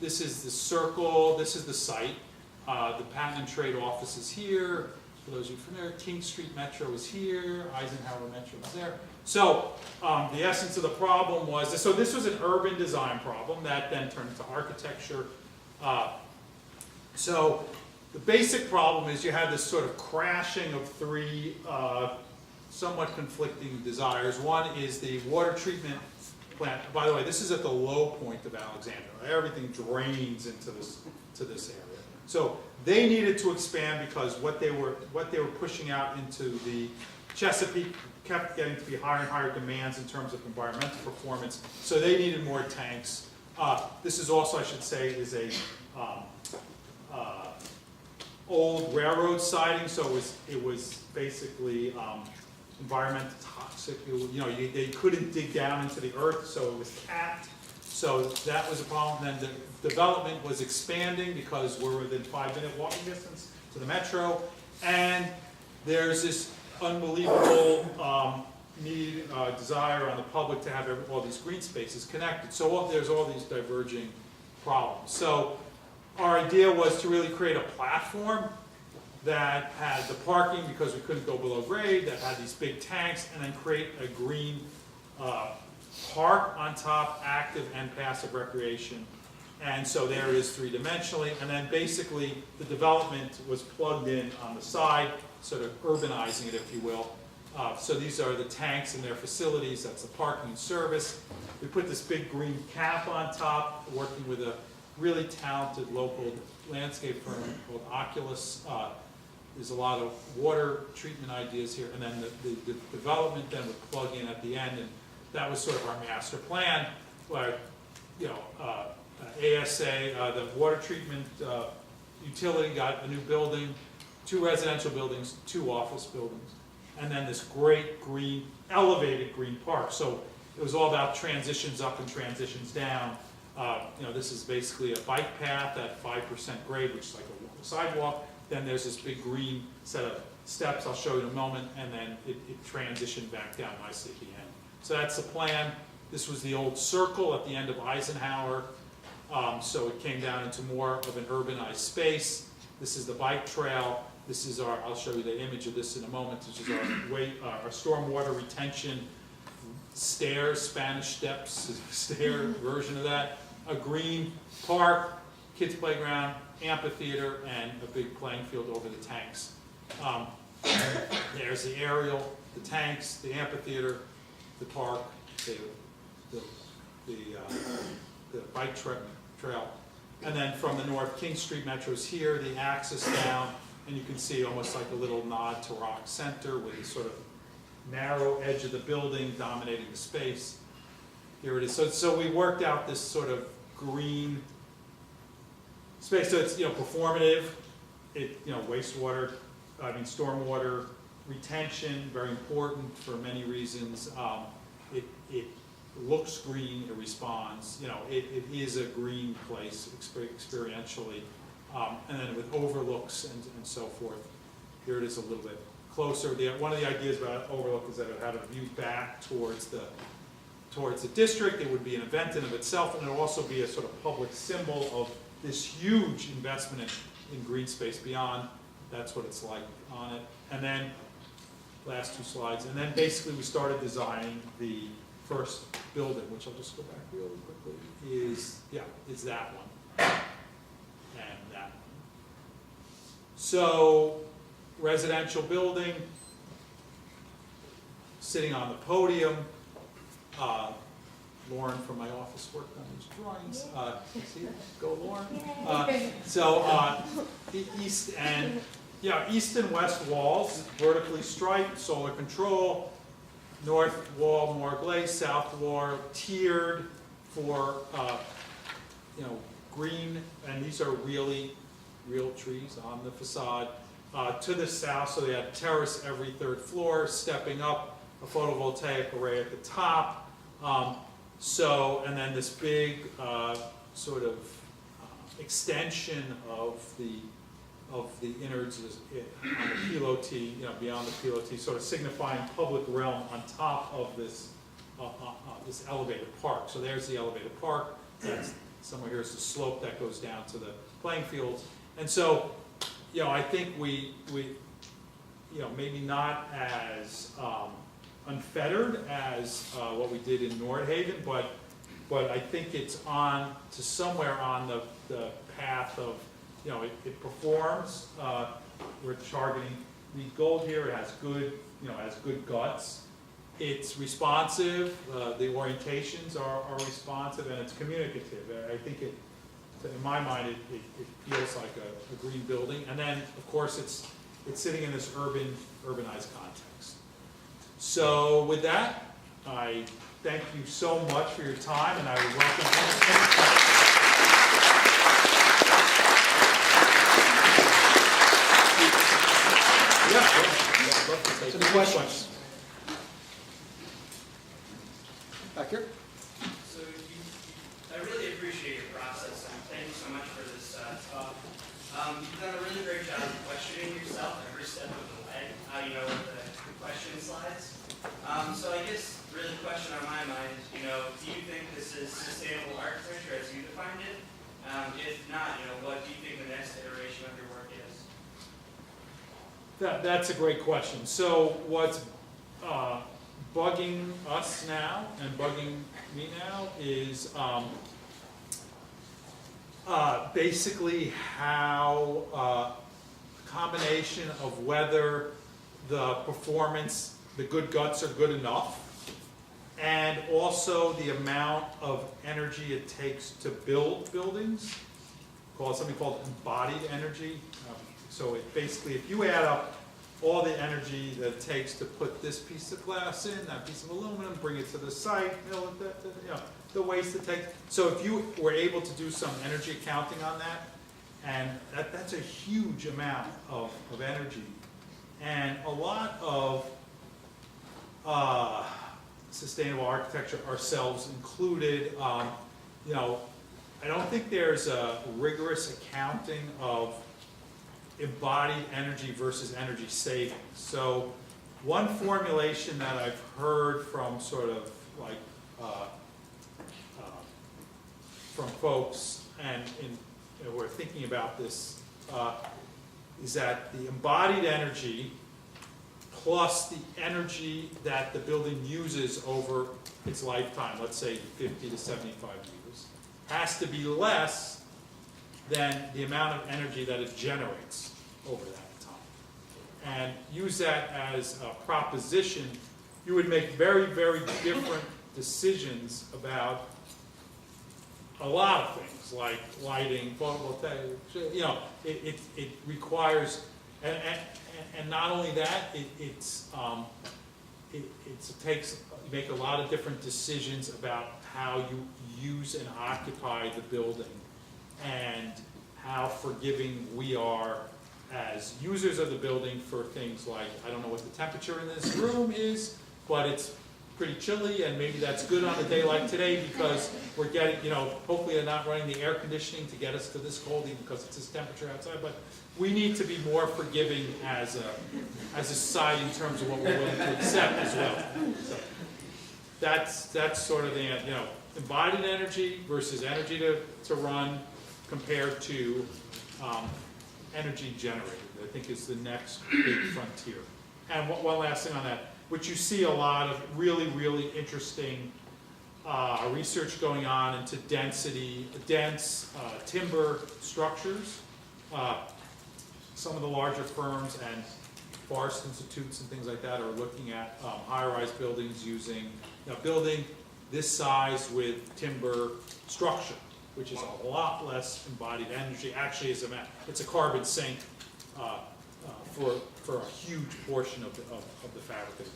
This is the circle. This is the site. The Patent and Trade Office is here. For those of you familiar, King Street Metro is here, Eisenhower Metro is there. So the essence of the problem was, so this was an urban design problem that then turned into architecture. So the basic problem is you had this sort of crashing of three somewhat conflicting desires. One is the water treatment plant. By the way, this is at the low point of Alexandria. Everything drains into this area. So they needed to expand because what they were pushing out into the Chesapeake kept getting to be higher and higher demands in terms of environmental performance. So they needed more tanks. This is also, I should say, is a old railroad siding, so it was basically environmentally toxic. They couldn't dig down into the earth, so it was capped. So that was a problem. Then the development was expanding because we're within 5-minute walking distance to the metro, and there's this unbelievable desire on the public to have all these green spaces connected. So there's all these diverging problems. So our idea was to really create a platform that had the parking because we couldn't go below grade, that had these big tanks, and then create a green park on top, active and passive recreation. And so there it is three-dimensionally, and then basically the development was plugged in on the side, sort of urbanizing it, if you will. So these are the tanks and their facilities, that's the parking and service. We put this big green cap on top, working with a really talented local landscape firm called Oculus. There's a lot of water treatment ideas here, and then the development then would plug in at the end, and that was sort of our master plan, where, ASA, the water treatment utility got a new building, 2 residential buildings, 2 office buildings, and then this great green, elevated green park. So it was all about transitions up and transitions down. This is basically a bike path at 5% grade, which is like a sidewalk. Then there's this big green set of steps I'll show you in a moment, and then it transitioned back down nicely at the end. So that's the plan. This was the old circle at the end of Eisenhower. So it came down into more of an urbanized space. This is the bike trail. This is I'll show you the image of this in a moment, which is our stormwater retention stairs, Spanish steps, stair version of that. A green park, kids playground, amphitheater, and a big playing field over the tanks. There's the aerial, the tanks, the amphitheater, the park, the bike trail. And then from the north, King Street Metro's here, the axis down, and you can see almost like a little nod to Rock Center with this sort of narrow edge of the building dominating the space. Here it is. So we worked out this sort of green space. So it's performative. Wastewater, stormwater retention, very important for many reasons. It looks green. It responds. It is a green place experientially, and then with overlooks and so forth. Here it is a little bit closer. One of the ideas about overlook is that it had a view back towards the district. It would be an event in of itself, and it would also be a sort of public symbol of this huge investment in green space beyond. That's what it's like on it. And then, last 2 slides, and then basically we started designing the first building, which I'll just go back really quickly, is that one, and that one. So, residential building, sitting on the podium. Lauren from my office worked on these drawings. See, go Lauren. East and west walls, vertically striped, solar control. North wall more glazed, south wall tiered for green, and these are real trees on the facade. To the south, so they had terrace every 3rd floor, stepping up, a photovoltaic array at the top. And then this big sort of extension of the innards on the pilotis, beyond the pilotis, sort of signifying public realm on top of this elevated park. So there's the elevated park. That's somewhere here's the slope that goes down to the playing fields. And so, I think we maybe not as unfettered as what we did in Nordhaven, but I think it's on to somewhere on the path of, it performs. We're targeting LEED Gold here. It has good, has good guts. It's responsive. The orientations are responsive, and it's communicative. I think in my mind, it feels like a green building. And then, of course, it's sitting in this urbanized context. So with that, I thank you so much for your time, and I would welcome any questions. So the questions. Back here. So I really appreciate your process, and thank you so much for this talk. You've done a really great job of questioning yourself every step of the way, with the question slides. So I guess really the question on my mind is, do you think this is sustainable architecture as you defined it? If not, what do you think the next iteration of your work is? That's a great question. So what's bugging us now and bugging me now is basically how a combination of whether the performance, the good guts are good enough, and also the amount of energy it takes to build buildings, something called embodied energy. So it basically, if you add up all the energy that it takes to put this piece of glass in, that piece of aluminum, bring it to the site, the waste it takes. So if you were able to do some energy accounting on that, and that's a huge amount of energy. And a lot of sustainable architecture, ourselves included, I don't think there's a rigorous accounting of embodied energy versus energy savings. So one formulation that I've heard from sort of like from folks and we're thinking about this is that the embodied energy plus the energy that the building uses over its lifetime, let's say 50 to 75 years, has to be less than the amount of energy that it generates over that time. And use that as a proposition, you would make very, very different decisions about a lot of things, like lighting, photovoltaic, it requires, and not only that, it takes, you make a lot of different decisions about how you use and occupy the building, and how forgiving we are as users of the building for things like, I don't know what the temperature in this room is, but it's pretty chilly, and maybe that's good on a day like today because we're getting, hopefully they're not running the air conditioning to get us to this cold even because it's this temperature outside, but we need to be more forgiving as a society in terms of what we're willing to accept as well. So that's sort of the, embodied energy versus energy to run compared to energy generated, I think is the next big frontier. And one last thing on that, which you see a lot of really, really interesting research going on into dense timber structures. Some of the larger firms and forest institutes and things like that are looking at high-rise buildings using, building this size with timber structure, which is a lot less embodied energy. Actually, it's a carbon sink for a huge portion of the fabric of the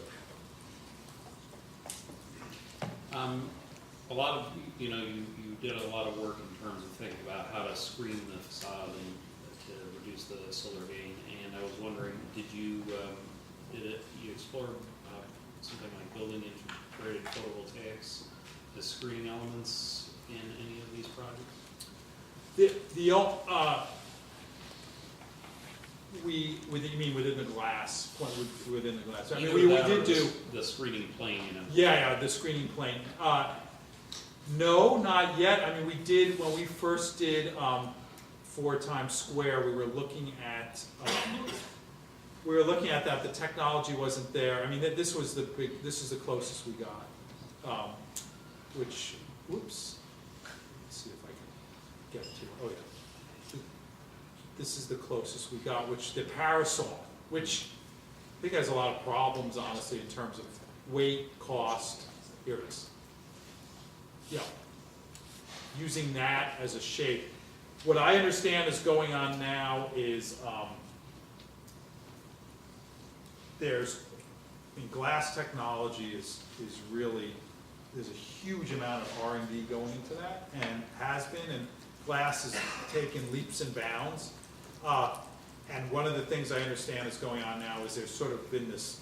building. A lot of, you did a lot of work in terms of thinking about how to screen the facade and to reduce the solar gain. And I was wondering, did you explore something like building integrated photovoltaics as screening elements in any of these projects? You mean within the glass? Within the glass? I mean, we did do the screening plane. Yeah, the screening plane. No, not yet. I mean, we did when we first did 4 Times Square. We were looking at we were looking at that, the technology wasn't there. I mean, this is the closest we got. Which, whoops, let's see if I can get to, oh yeah. This is the closest we got, which the parasol, which I think has a lot of problems, honestly, in terms of weight, cost. Here it is. Yeah. Using that as a shape. What I understand is going on now is glass technology is really, there's a huge amount of R&D going into that, and has been, and glass has taken leaps and bounds. And one of the things I understand is going on now is there's sort of been this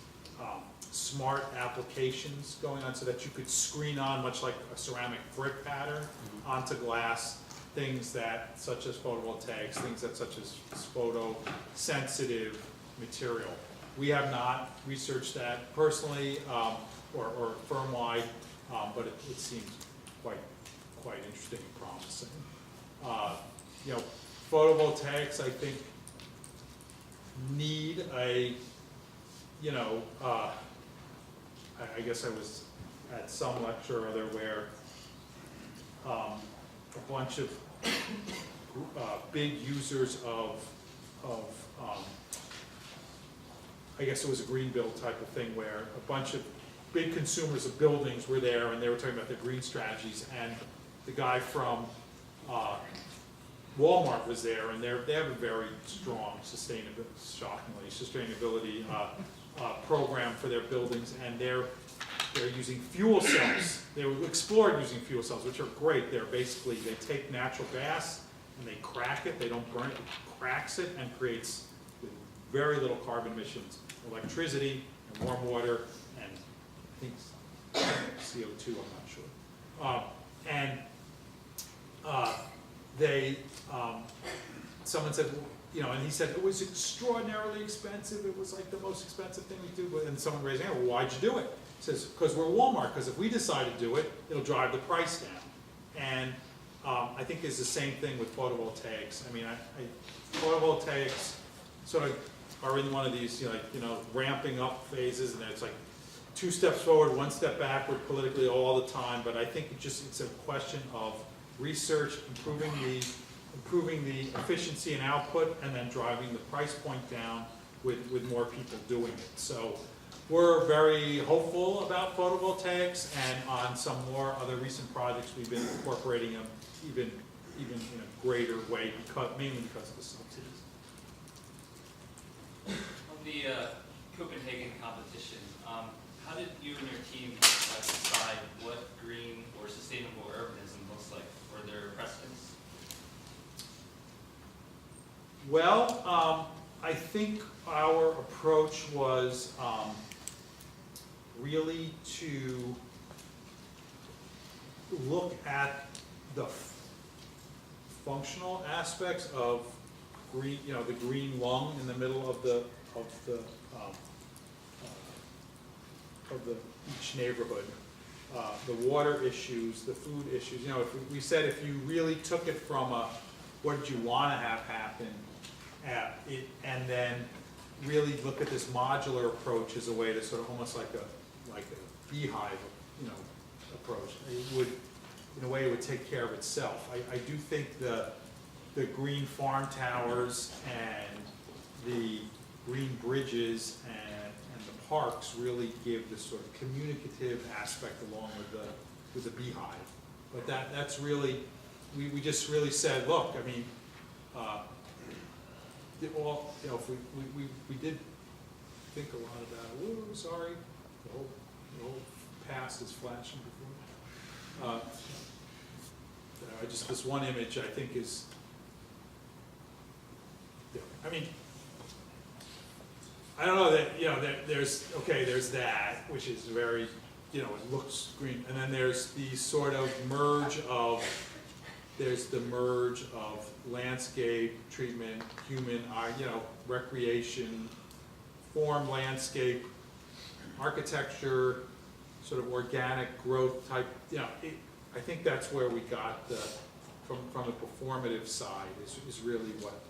smart applications going on so that you could screen on, much like a ceramic brick pattern, onto glass, things that, such as photovoltaics, things that such as photosensitive material. We have not researched that personally, or firm-wide, but it seems quite interesting and promising. You know, photovoltaics, I think, need a, you know, I guess I was at some lecture or other where a bunch of big users of I guess it was a green build type of thing where a bunch of big consumers of buildings were there, and they were talking about their green strategies, and the guy from Walmart was there, and they have a very strong sustainability program for their buildings, and they're using fuel cells. They explored using fuel cells, which are great. They're basically, they take natural gas and they crack it. They don't burn it. It cracks it and creates, with very little carbon emissions, electricity and warm water and I think CO2. I'm not sure. Someone said, you know, and he said it was extraordinarily expensive. It was like the most expensive thing we do. And someone raised their hand, well, why'd you do it? He says, because we're Walmart, because if we decide to do it, it'll drive the price down. And I think it's the same thing with photovoltaics. I mean, photovoltaics sort of are in one of these, ramping up phases, and it's like 2 steps forward, 1 step backward politically all the time. But I think it's a question of research, improving the efficiency and output, and then driving the price point down with more people doing it. So we're very hopeful about photovoltaics, and on some more other recent projects, we've been incorporating them even in a greater way, mainly because of the subsidies. On the Copenhagen competition, how did you and your team decide what green or sustainable urbanism looks like? Were there precedents? Well, I think our approach was really to look at the functional aspects of green, the green lung in the middle of each neighborhood, the water issues, the food issues. If we said if you really took it from what did you want to have happen, and then really look at this modular approach as a way to sort of almost like a beehive, approach. It would, in a way, it would take care of itself. I do think the green farm towers and the green bridges and the parks really give this sort of communicative aspect along with the beehive. But that's really, we just really said, look, I mean, if we did think a lot about it. Whoa, sorry, the whole past is flashing before. This one image I think is. I mean, I don't know that there's that, which is very, it looks green, and then there's the sort of merge of. There's the merge of landscape treatment, human, recreation, form, landscape, architecture, sort of organic growth type. I think that's where we got from the performative side is really what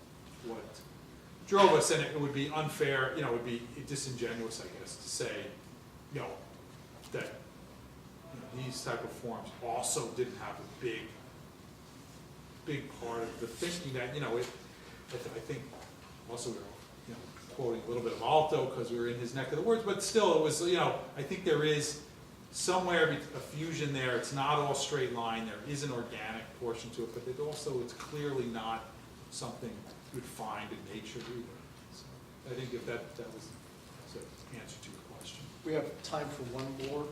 drove us, and it would be unfair, it would be disingenuous, I guess, to say, that these type of forms also didn't have a big part of the thinking that, I think also we were, quoting a little bit of Alto because we were in his neck of the woods, but still it was, I think there is somewhere a fusion there. It's not all straight line. There is an organic portion to it, but it's clearly not something you'd find in nature either. So I think if that was the answer to your question. We have time for one more.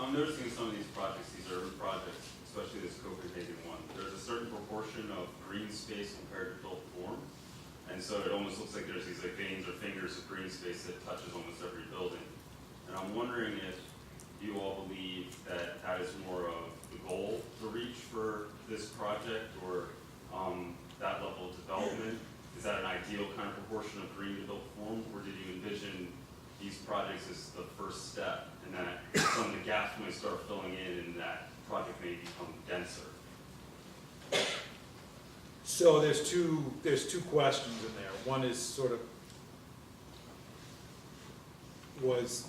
I'm noticing some of these projects, these urban projects, especially this Copenhagen one, there's a certain proportion of green space compared to built form. And so it almost looks like there's these like veins or fingers of green space that touches almost every building. And I'm wondering if you all believe that that is more of the goal to reach for this project, or that level of development. Is that an ideal kind of proportion of green to built form, or did you envision these projects as the first step, and that some of the gaps may start filling in and that project may become denser? So there's two questions in there. One is sort of, was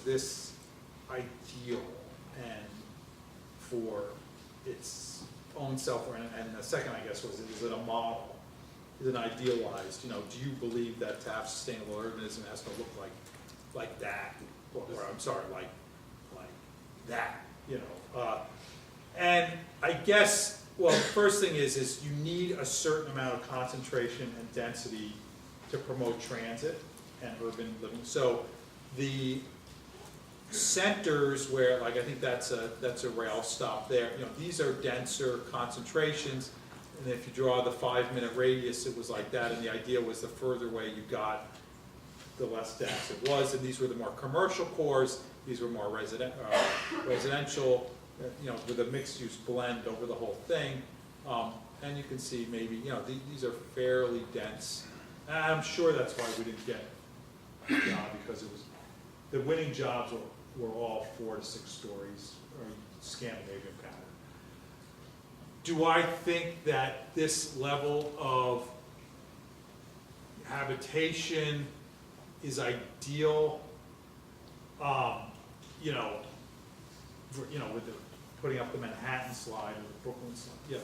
this ideal and for its own self, and the second, I guess, was, is it a model? Is it idealized? Do you believe that to have sustainable urbanism has to look like that, or I'm sorry, like that? And I guess, well, the first thing is you need a certain amount of concentration and density to promote transit and urban living. So the centers where, like, I think that's a rail stop there. These are denser concentrations, and if you draw the 5-minute radius, it was like that. And the idea was the further away you got, the less dense it was. And these were the more commercial cores. These were more residential. With a mixed-use blend over the whole thing. And you can see maybe, these are fairly dense. And I'm sure that's why we didn't get a job, because it was, the winning jobs were all 4 to 6 stories, or Scandinavian pattern. Do I think that this level of habitation is ideal? With the putting up the Manhattan slide or the Brooklyn slide,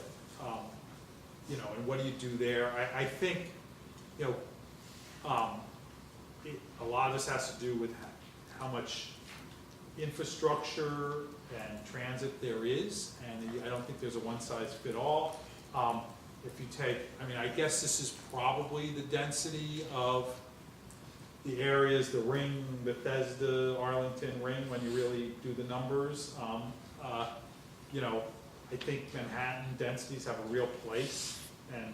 and what do you do there? I think, a lot of this has to do with how much infrastructure and transit there is, and I don't think there's a one-size-fits-all. If you take, I guess this is probably the density of the areas, the Ring, Bethesda, Arlington Ring, when you really do the numbers. I think Manhattan densities have a real place, and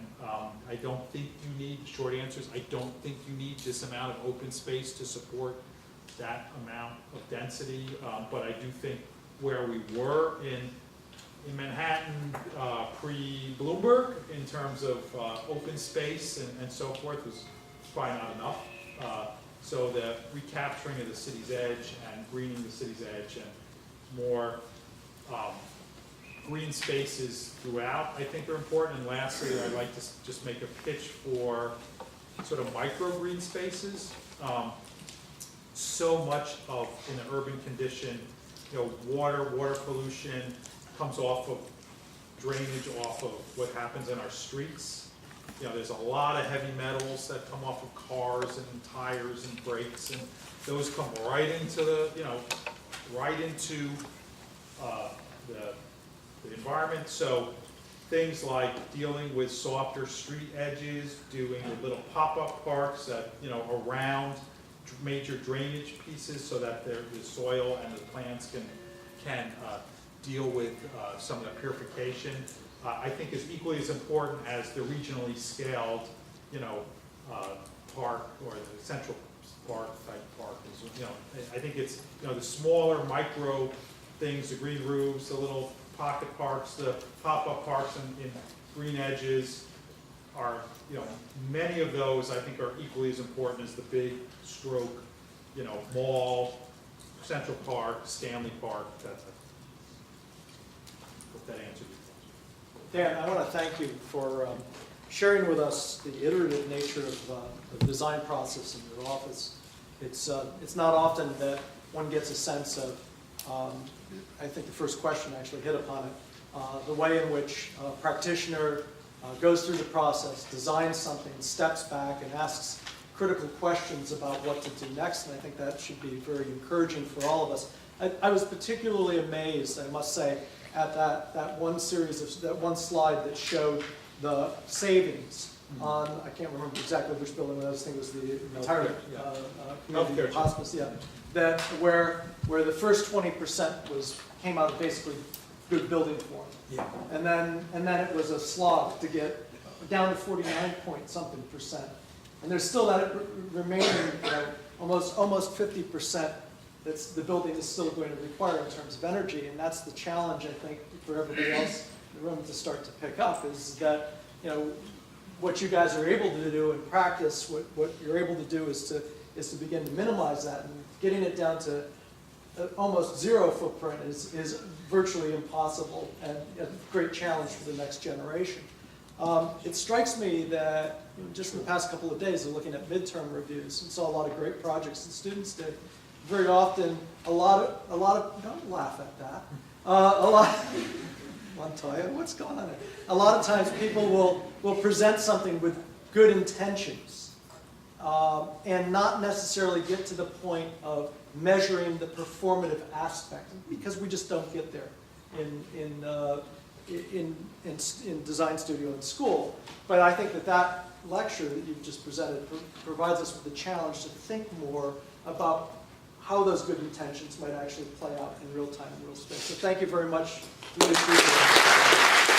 I don't think you need, short answers, I don't think you need this amount of open space to support that amount of density, but I do think where we were in Manhattan pre-Bloomberg in terms of open space and so forth was probably not enough. So the recapturing of the city's edge and greening the city's edge and more green spaces throughout, I think, are important. And lastly, I'd like to just make a pitch for sort of micro green spaces. So much of, in the urban condition, water pollution comes off of drainage, off of what happens in our streets. There's a lot of heavy metals that come off of cars and tires and brakes, and those come right into the, right into the environment. So things like dealing with softer street edges, doing little pop-up parks that, around major drainage pieces so that the soil and the plants can deal with some of the purification. I think is equally as important as the regionally scaled, park or the Central Park type park. I think it's, the smaller micro things, the green roofs, the little pocket parks, the pop-up parks in green edges are, many of those I think are equally as important as the big stroke, mall, Central Park, Stanley Park, that type of thing. Hope that answered your question. Dan, I want to thank you for sharing with us the iterative nature of the design process in your office. It's not often that one gets a sense of, I think the first question actually hit upon it, the way in which a practitioner goes through the process, designs something, steps back, and asks critical questions about what to do next, and I think that should be very encouraging for all of us. I was particularly amazed, I must say, at that one slide that showed the savings on, I can't remember exactly which building it was, I think it was the retirement community hospice, yeah, that where the first 20% came out of basically good building form. Yeah. And then it was a slog to get down to 49 point something %. And there's still that remaining, almost 50% that's the building is still going to require in terms of energy, and that's the challenge, I think, for everybody else in the room to start to pick up, is that, what you guys are able to do in practice, what you're able to do is to begin to minimize that, and getting it down to almost zero footprint is virtually impossible, and a great challenge for the next generation. It strikes me that just in the past couple of days, I'm looking at midterm reviews and saw a lot of great projects that students did. Very often, a lot of don't laugh at that. Montoya, what's going on there? A lot of times, people will present something with good intentions, and not necessarily get to the point of measuring the performative aspect, because we just don't get there in design studio and school. But I think that lecture that you've just presented provides us with the challenge to think more about how those good intentions might actually play out in real time, in real space. So thank you very much. Really appreciate it.